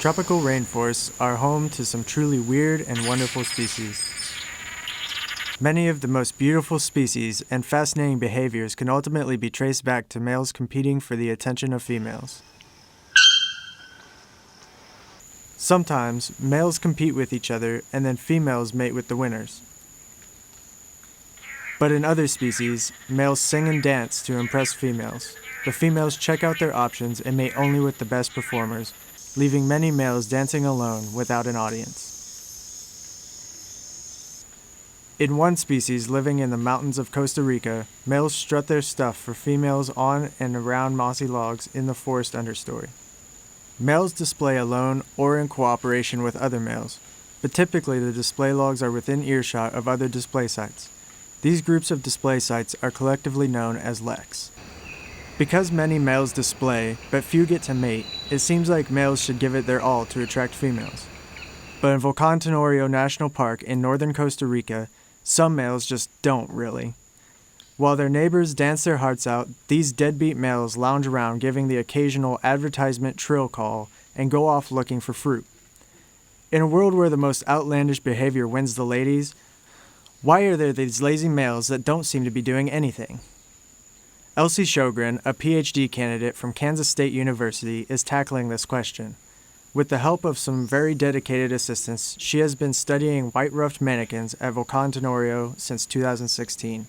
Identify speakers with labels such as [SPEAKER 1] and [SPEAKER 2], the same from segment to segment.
[SPEAKER 1] Tropical rainforests are home to some truly weird and wonderful species. Many of the most beautiful species and fascinating behaviors can ultimately be traced back to males competing for the attention of females. Sometimes, males compete with each other and then females mate with the winners. But in other species, males sing and dance to impress females. The females check out their options and mate only with the best performers, leaving many males dancing alone without an audience. In one species living in the mountains of Costa Rica, males strut their stuff for females on and around mossy logs in the forest understory. Males display alone or in cooperation with other males, but typically the display logs are within earshot of other display sites. These groups of display sites are collectively known as leks. Because many males display, but few get to mate, it seems like males should give it their all to attract females. But in Volcan Tenorio National Park in northern Costa Rica, some males just don't really. While their neighbors dance their hearts out, these deadbeat males lounge around giving the occasional advertisement trill call and go off looking for fruit. In a world where the most outlandish behavior wins the ladies, why are there these lazy males that don't seem to be doing anything? Elsie Sjogren, a PhD candidate from Kansas State University, is tackling this question. With the help of some very dedicated assistants, she has been studying white-ruffed manakins at Volcan Tenorio since 2016.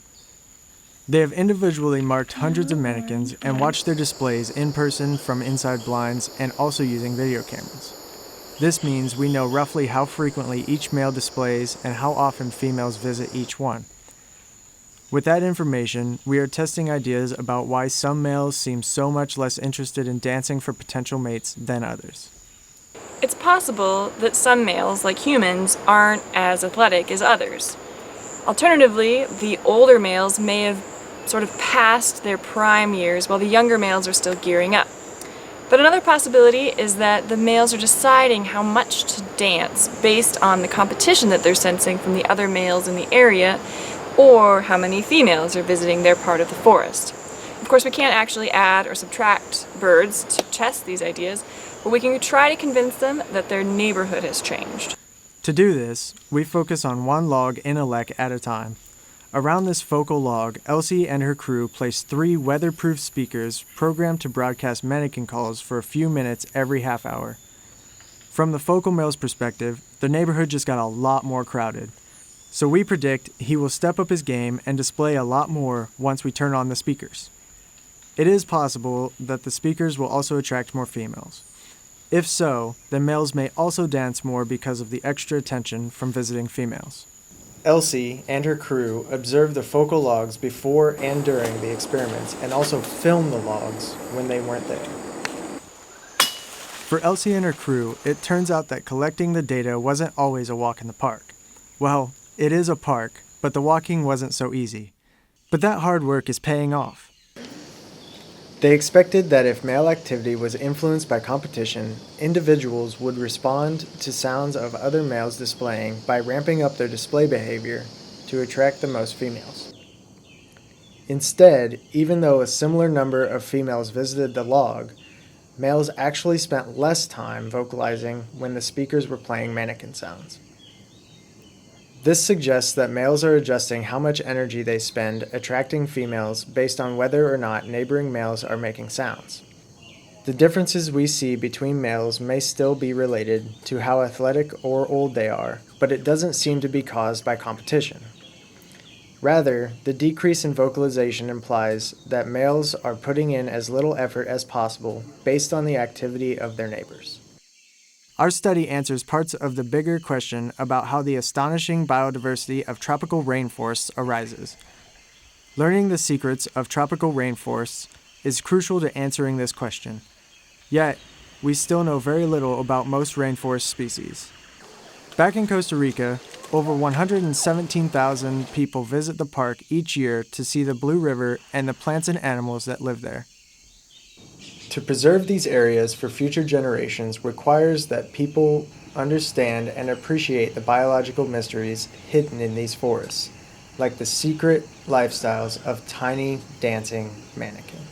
[SPEAKER 1] They have individually marked hundreds of manakins and watched their displays in person from inside blinds and also using video cameras. This means we know roughly how frequently each male displays and how often females visit each one. With that information, we are testing ideas about why some males seem so much less interested in dancing for potential mates than others.
[SPEAKER 2] It's possible that some males, like humans, aren't as athletic as others. Alternatively, the older males may have sort of passed their prime years while the younger males are still gearing up. But another possibility is that the males are deciding how much to dance based on the competition that they're sensing from the other males in the area, or how many females are visiting their part of the forest. Of course, we can't actually add or subtract birds to test these ideas, but we can try to convince them that their neighborhood has changed.
[SPEAKER 1] To do this, we focus on one log in a lek at a time. Around this focal log, Elsie and her crew place 3 weatherproof speakers programmed to broadcast manakin calls for a few minutes every half hour. From the focal male's perspective, the neighborhood just got a lot more crowded. So we predict he will step up his game and display a lot more once we turn on the speakers. It is possible that the speakers will also attract more females. If so, then males may also dance more because of the extra attention from visiting females. Elsie and her crew observed the focal logs before and during the experiments and also filmed the logs when they weren't there. For Elsie and her crew, it turns out that collecting the data wasn't always a walk in the park. Well, it is a park, but the walking wasn't so easy. But that hard work is paying off. They expected that if male activity was influenced by competition, individuals would respond to sounds of other males displaying by ramping up their display behavior to attract the most females. Instead, even though a similar number of females visited the log, males actually spent less time vocalizing when the speakers were playing manakin sounds. This suggests that males are adjusting how much energy they spend attracting females based on whether or not neighboring males are making sounds. The differences we see between males may still be related to how athletic or old they are, but it doesn't seem to be caused by competition. Rather, the decrease in vocalization implies that males are putting in as little effort as possible based on the activity of their neighbors. Our study answers parts of the bigger question about how the astonishing biodiversity of tropical rainforests arises. Learning the secrets of tropical rainforests is crucial to answering this question. Yet, we still know very little about most rainforest species. Back in Costa Rica, over 117,000 people visit the park each year to see the Blue River and the plants and animals that live there. To preserve these areas for future generations requires that people understand and appreciate the biological mysteries hidden in these forests, like the secret lifestyles of tiny dancing manakins.